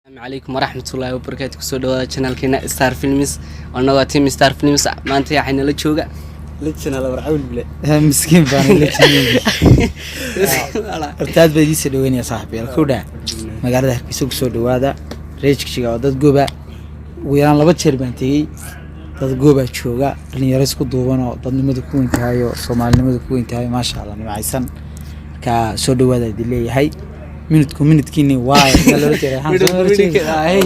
السلام عليكم ورحمة الله وبركاته. كسر دوا channel كنا ستار فيلمز وأنا تيم ستار فيلمز ما أنت يا حين لا تشوجا لا channel برعول بلا مسكين بان لا channel ارتاد بدي سدوين يا صاحبي الكودا ما قاعد أحكي سوق سود هذا ريش كشيء هذا جوبا ويان لبض شربنتي هذا جوبا تشوجا اللي يرسك دوبنا طن مدكون تهايو صومال مدكون تهايو ما شاء الله نوعيسن كسود هذا دليل هاي منتكم كيني واي قالوا لي هاي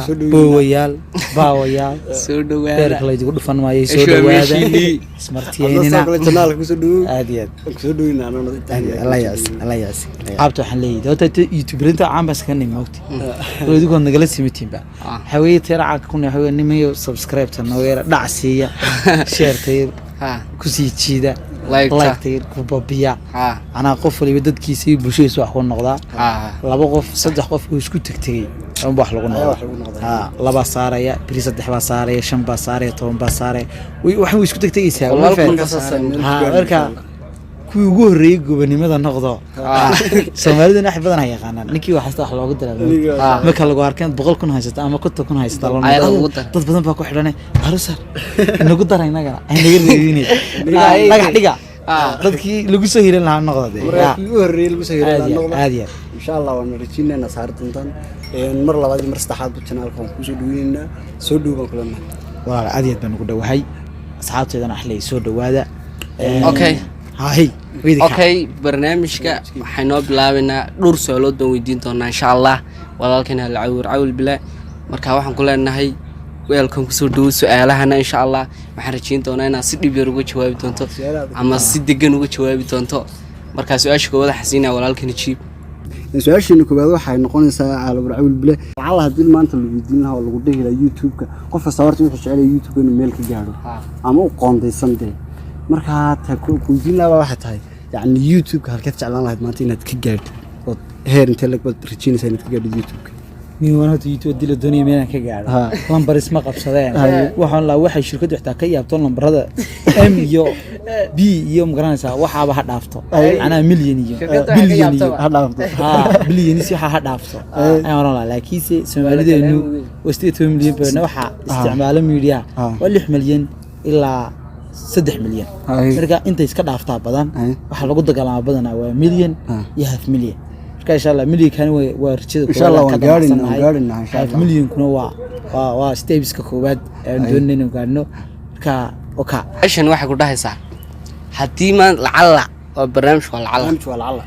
بويال باويال سودو بيرك لا يقول فن ما يسودو هذا سمرتينا channel كسودو عادي كسودو إن أنا الله يعز عبتو حلي دوت يوتيوب انت عام بس كاني موتي ولدي كنا جلس ميتين بقى حوي ترى كنا حوي اني ما سبسكرايب تنوير دعسيه شير تير كسي جيدا لايك تير كوبابيا انا قف لي بددكيسي بوشيس wax ku noqda laba qof saddex qof oo isku tagtay aan wax lagu noqdo laba saaraya biri saddex ba saaraya shan ba saaraya toban ba saaraya wax isku tagtaysa marka kuwii ugu horeeyay gobanimada noqdo Soomaalida wax badan ay yaqaanaan ninkii wax wax loogu diraa marka lagu arkeen 100 kun haysta ama 50 kun haysta dad badan baa ku xidhanay arusar inagu daray naga ay naga reebinay laga dhiga dadkii lagu soo hiran lahaa noqday ugu horeeyay lagu soo hiran lahaa noqday aadiya insha Allah waan rajaynaynaa saartantan mar labaad mar saddexaad channelka ku soo dhaweynaa soo dhawaan kulana walaal aadiya baan ugu dhawahay asxaabteedana axlay soo dhawaada okay هاي اوكي برنامجك waxayno bilaabina dhur su'aalood baan weydiin doonaa insha Allah walaalkana caawil bila marka waxaan ku leenahay welcome kusoo dhaw su'aalahana insha Allah waxaan rajayn doonaa inaad si dhib yar uga jawaabi doonto ama si degan uga jawaabi doonto marka su'aasha koowaad xasiina walaalkana jiib su'aashina koowaad waxay noqonaysaa caawil bila waxa hadii maanta lagu weydiin lahaa lagu dhigay YouTube-ka qof sawirta wuxuu jecel yahay YouTube inuu meel ka gaaro ama u qoondaysan marka ta ku diinaba waxa tahay yaani YouTube-ka halka jeclaan lahayd maanta inaad ka gaarto oo heer inta laga rajinaysa inaad ka gaarto YouTube-ka ni wanaad YouTube dilo doonay meel ka gaaro lambar isma qabsadeen waxaan la waxay shirkadu xitaa ka yaabto lambarada M iyo B iyo magaranaysa waxaaba ha dhaafto ana milyan iyo bilyan iyo ha dhaafto bilyan si ha dhaafto ayaan la laakiin Soomaalideenu wasteeto milyan baa waxa isticmaalo media waa 6 milyan ilaa 3 milyan marka inta iska dhaaftaa badan waxa lagu dagaalama badan waa milyan iyo half milyan marka insha Allah milyan kan waa rajada insha Allah waan gaarina insha Allah milyan kuna waa steps ka koobaad ee doonayno gaarno marka oka ashan waxa ku dhahaysaa hadii ma lacala oo barnaamij waa lacala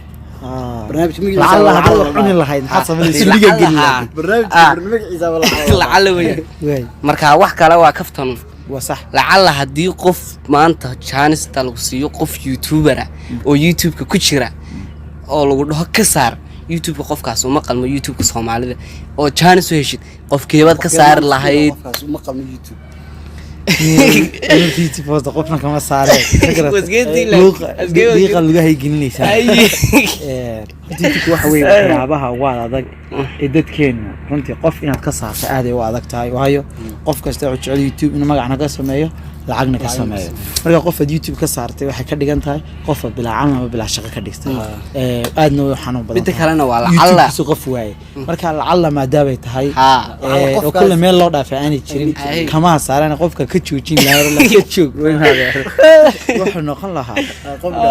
barnaamij miga lacala in lahayd xasab suuliga gelin barnaamij ciisa lacala way marka wax kale waa kaftan وصح لعل هدي قف ما أنت chance تلقسيو قف يوتيوبر أو يوتيوب كشرة أو لو ده كسر يوتيوب قف كاسو ما قلنا يوتيوب كسام على ده أو chance وهشيت قف كيبات كسر لهاي ما قلنا يوتيوب يوتيوب فوز قفنا كمان صار بس جدي دي قال له هي جنلي ساعة يوتيوب وحوي لعبها وعلى dadkeenu runtii qof inaad ka saarto aad ay u adag tahay waayo qof kasta oo jecel YouTube inuu magacna ka sameeyo lacagna ka sameeyo marka qof aad YouTube ka saartay waxay ka dhigan tahay qof bilaacan ama bilaa shaqo ka dhigtay aadna way xanuun badan mid kalena waa lacala qof waay marka lacala maadaama ay tahay oo kale meel loo dhaafay aan jirin kama saarana qofka ka joojin lahaa la ka joog wuxuu noqon lahaa qofka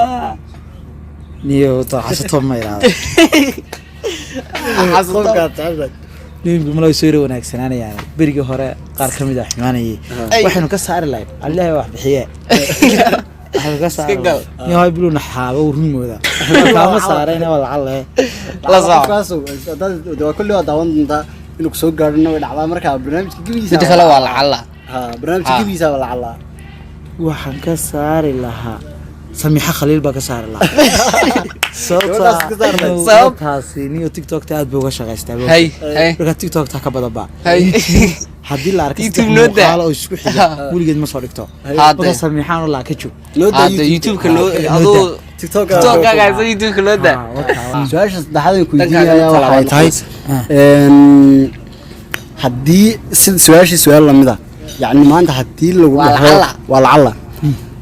niyo taxasato ma yiraahdo حصلت نيجي ملاي سيرة وناكسنا يعني برجع هراء قار كمية حمانية وإحنا كسر لايف الله واحد بحياة إحنا كسر يا هاي بيقولون حابة ورهم وذا كم صارينا ولا على لا صار كاسو ده كل واحد داون ده إنه كسر قارنا ولا على مركب برنامج كبير بدي خلا ولا على برنامج كبير ولا على وإحنا كسر لها سميحة خليل بكسر لها صوت هاسيني تيك توك تاعد بوغش غاستابو هاي بركا تيك توك تاع كبدا با hadii la arkay YouTube nooda oo isku xiga wiligeed ma soo dhigto hada samiixaan la ka joog hada YouTube ka loo adoo TikTok ka gaayso YouTube ka looda su'aasha saddexaad ku weydiinaya waxay tahay hadii su'aal lamida yaani maanta hadii lagu dhaho waa lacala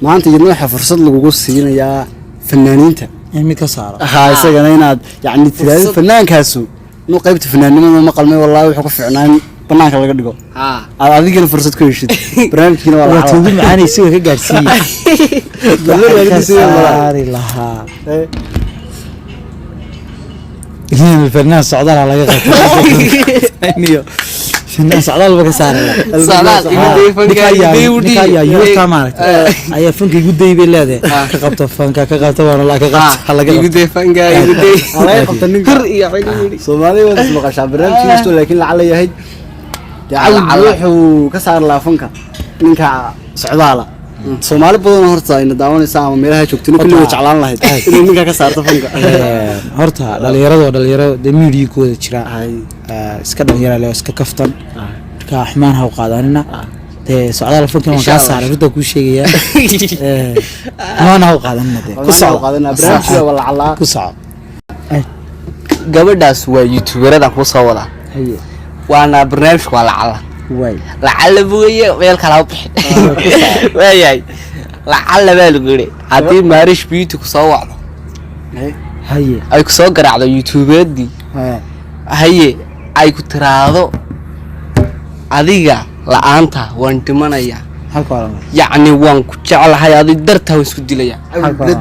maanta iyadoo waxa fursad lagu siinayaa fanaaniinta mid ka saaro isagana inaad yaani tiraahdo fanaankaasu inuu qaybta fanaanimada ma qalmay wallahi wuxuu ku fiicnaa in banaanka laga dhigo aad adigana fursad ku heshid barnaamijkiina waa waa tuubi macaan isaga ka gaarsiiyay lahaa إنه الفنان سعدال على قطع فنان سعدال بقى سعر سعدال يا يوتا مالك أي فنك يقول دي بالله ده كقبط فنك كقبط وانا لا كقبط على قطع يقول دي فنك يقول دي كر يا عيني سومالي ولا شعب برنامج يستو لكن لعل يهج تعال روح وكسر لا فنك منك سعدالة Soomaali badan horta in daawanaysa ama meelaha joogtino kulli way jeclaan lahayd inuu ninka ka saarto fanka horta dhalinyarada media kooda jira iska dhalinyaro iska kaftan marka xmaan ha u qaadanina socdaal fanka ma ka saaray runta ku sheegaya xmaan ha u qaadanina ku soo qaadanina barnaamijka wala cala ku soo gabadhaas waa youtuberada ku soo wada waana barnaamijka wala cala way lacala buuye meel kala u bixin waayay lacala baa lagu yiri hadii maarish beauty ku soo wacdo haye ay ku soo garaacdo youtubeedii haye ay ku tiraado adiga la'aanta waan dhimanaya halka yacni waan ku jecelahay adiga dartaa isku dilaya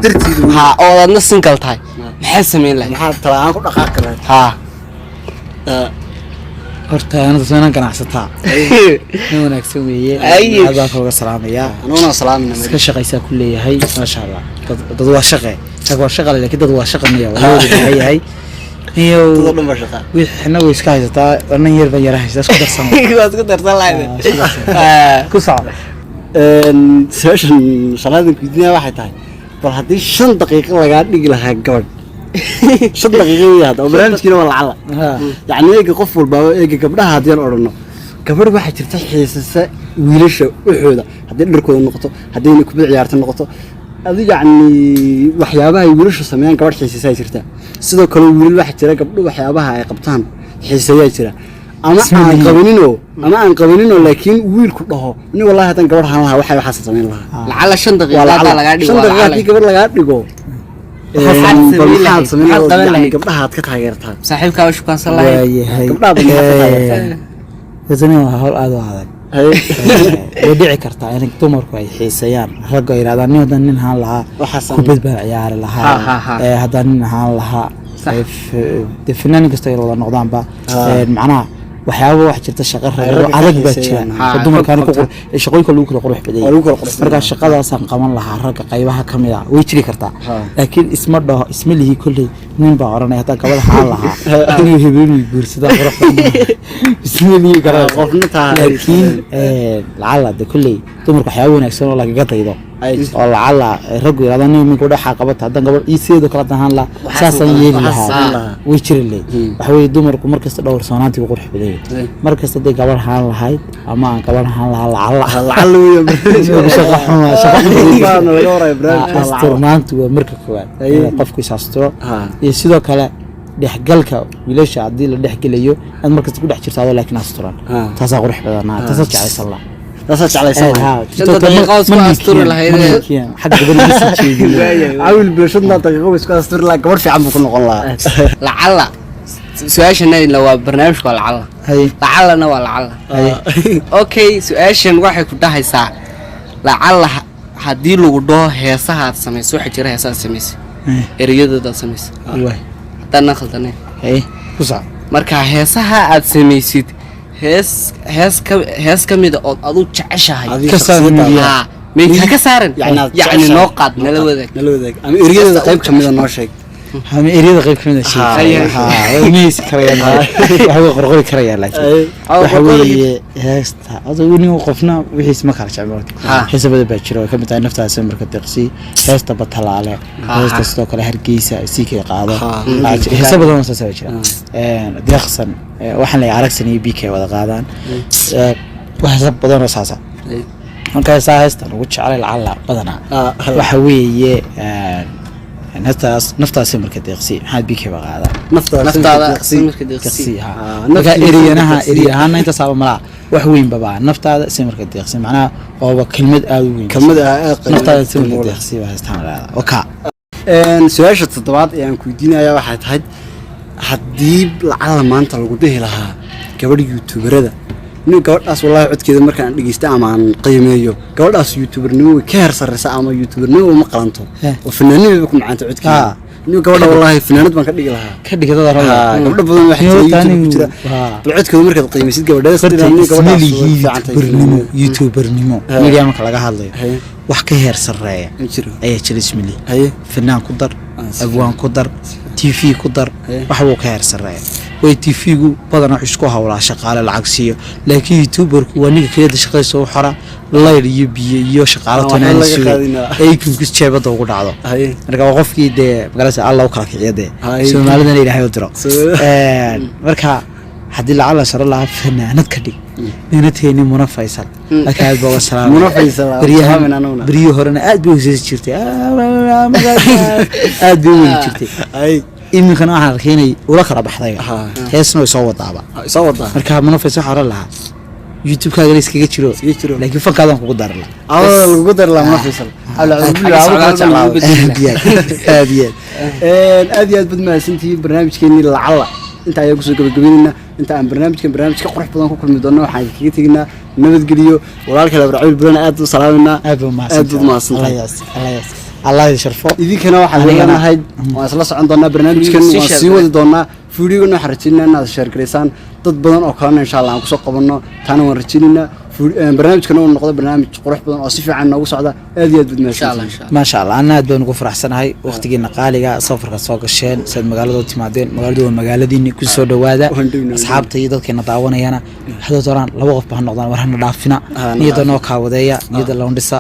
dartiidu ha oo adna single tahay maxay sameyn lahayd maxaa talaan ku dhaqaaqi lahayd ha horta ana dadana ganacsataa wanaagsan weeye aad baan uga salaamayaa anuna salaamina iska shaqaysaa ku leeyahay ma sha Allah dad waa shaqay laakiin dad waa shaqaniya waa leeyahay iyo dad dhan ba shaqa wixna way iska haysataa anna yar baan yarahay isku darsan lahayd ku socda session shaqadan kidina waxay tahay bal hadii 5 daqiiqo laga dhigi lahaa gabadh 5 daqiiqo yaad oo barnaamijkiina waa lacala yani eega qof walba eega gabdhaha hadii aan orano gabadh waxa jirta xiisasa wiilasha wuxooda hadii dharkooda noqoto hadii ku ciyaarta noqoto adiga yani waxyaabaha ay wiilashu sameeyaan gabadh xiisasa jirta sidoo kale wiilal waxa jira gabdho waxyaabaha ay qabtaan xiisaya jira ama aan qabanino laakiin wiilku dhaho ni wallahi hadan gabadh haan lahaa waxa sameyn lahaa lacala 5 daqiiqo laga dhigo 5 daqiiqo gabadh laga dhigo waxaad sameyn lahayd gabdhaha aad ka taageertaa saaxiibka waa shukaan salahay gabdhaha dadana waa hawl aad u adag way dhici kartaa in dumarku ay xiisayaan rag ay yiraahdaan nin haan lahaa kubad baa ciyaari lahaa haddaan nin haan lahaa definaan kasta ay wada noqdaanba macnaha waxyaabo wax jirta shaqo reebo adag baa jira dumarkan ku shaqooyinka lagu kala qurux baday marka shaqadaas aan qaban lahaa ragga qaybaha kamida way jiri kartaa laakiin isma lihi kulli nin baa oranay hataa gabadha haan lahaa inuu hebelni guursada qurux isma lihi karaa qofna taa laakiin lacala de kulli dumarku waxyaabo wanaagsan oo laga daydo oo lacala raggu yiraahdo nin ku dhaxa qabata hadan gabadh iiseedo kala tahan la saasan yeeli lahaa way jirilay waxa way dumarku markasta dhowr soonaantii ugu qurux baday markasta day gabadh haan lahayd ama aan gabadh haan lahaa lacala asturnaantu waa marka koowaad qofku isaasturo iyo sidoo kale dhexgalka wiilasha hadii la dhexgalayo aad markasta ku dhex jirtaado laakiin asturan taas qurux badan taas jeclaysan la taas jeclaysan daqiiqo astur lahayd xaq gabadha si jeediyo awil bulshada daqiiqo isku astur la gabadh fiican buu ku noqon lahaa lacala su'aashana waa barnaamijka lacala lacalana waa lacala okay su'aashan waxay ku dhahaysaa lacala hadii lagu dhaho heesaha aad sameeyso waxa jira heesaha sameeyso eriyada sameeyso haddana khaldanay ku sax marka heesaha aad sameeysid hees kamid oo adu jeceshahay ka saaran yani noo qaad nala wadaag ama eriyada qayb kamid noo sheeg هم إريد غير كم شيء ميس كريان هو قرقري كريان لكن وحوي هستا أظن وقفنا وحيس ما كان شعبه حسب هذا بتشرو كم تعرف نفتح سمر كتقصي هستا بطلع عليه هستا ستوك على هرقيسة سيكي قاعدة حسب هذا ما تسوي شيء دخسن وحنا يعرق سني بيكي ولا قاعدان وحسب بدون رصاصة ممكن هستا وش على العلا بدنا وحوي نفطها سمر كدقسي حد بيك بقى نفطها سمر كدقسي marka eriyanaha inta saaba mala wax weyn baba naftaada simarka deeqsi macnaha oo kelmad aad u weyn naftaada simarka deeqsi waa isticmaalada waka su'aasha toddobaad ee aan ku diinaya waxay tahay haddii lacala maanta lagu dhihi lahaa gabadh youtuberada nin gabadhaas wallahi codkeeda markaan dhegeysta ama aan qiimeeyo gabadhaas youtubernimo way ka heer sarreysa ama youtubernimo uma qalanto oo fanaanada ku macaanta codkeeda nin gabadha wallahi fanaanad baan ka dhigi lahaa ka dhigada raba gabadha badan waxay YouTube ku jira codkeeda markaad qiimeysid gabadhaas nin gabadhaas youtubernimo media marka laga hadlayo wax ka heer sarreeya ayaa jira ismili fanaan ku dar abwaan ku dar TV ku dar wax uu ka heer sarreeya way TV-gu badan isku hawlaa shaqaale lacag siiyo laakiin youtuberku waa ninka kaliya shaqayso oo xora layr iyo biyo iyo shaqaale toonaan ay ku jeebada ugu dhacdo marka qofkii de magalasa Allah u kala kiciyade Soomaalidana Ilaahay u diro marka hadii la ala shar laha fanaanad ka dhig inatayni Muna Faysal akaad baa salaam Muna Faysal bariyo horena aad bay u jirtay aad bay u jirtay iminkana waxaan arkeenay ula kala baxday heesna soo wadaaba marka Muna Faysal waxa lahaa YouTube-kaaga iskaga jiro laakiin fankaadan kugu dar la lagu dar la Muna Faysal aad iyo aad badmaasantii barnaamijkeeni lacala inta ay ku soo gabagabeynayna inta aan barnaamijka qurux badan ku kulmi doono waxaan kaga teginaa nabadgeliyo walaalka Ibraahim Bulan aad u salaaminaa aad u maasantahay Allah yasharfo idinkana waxaan leenahay waan isla socon doonaa barnaamijkan waan sii wadi doonaa fiidiyoona xarajinaa inaad share gareysaan dad badan oo kalena insha Allah aan ku soo qabanno taana waan rajinayna barnaamijkan uu noqdo barnaamij qurux badan oo si fiican noogu socda aad iyo aad badmaashay ma sha Allah ana aad baan ugu faraxsanahay waqtigeena qaaliga safarka soo gasheen sad magaalada u timaadeen magaaladu waa magaaladiina ku soo dhawaada asxaabta iyo dadkeena daawanayana hadoo dooraan laba qof baan noqdaan warana dhaafina niyada noo ka wadeeya niyada la undhisa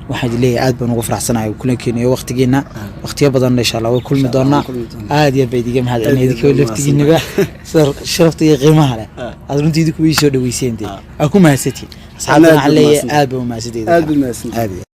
waxaan leeyahay aad baan ugu faraxsanahay kulankeena iyo waqtigeena waqtiyo badan insha Allah way kulmi doonaa aad iyo baydiga mahad celinayda ka laftigiinaba sharafta iyo qiimaha leh aad runtii ku soo dhaweyseen aku mahadsantiin asxaabna عليه آب وما سديد آب وما سديد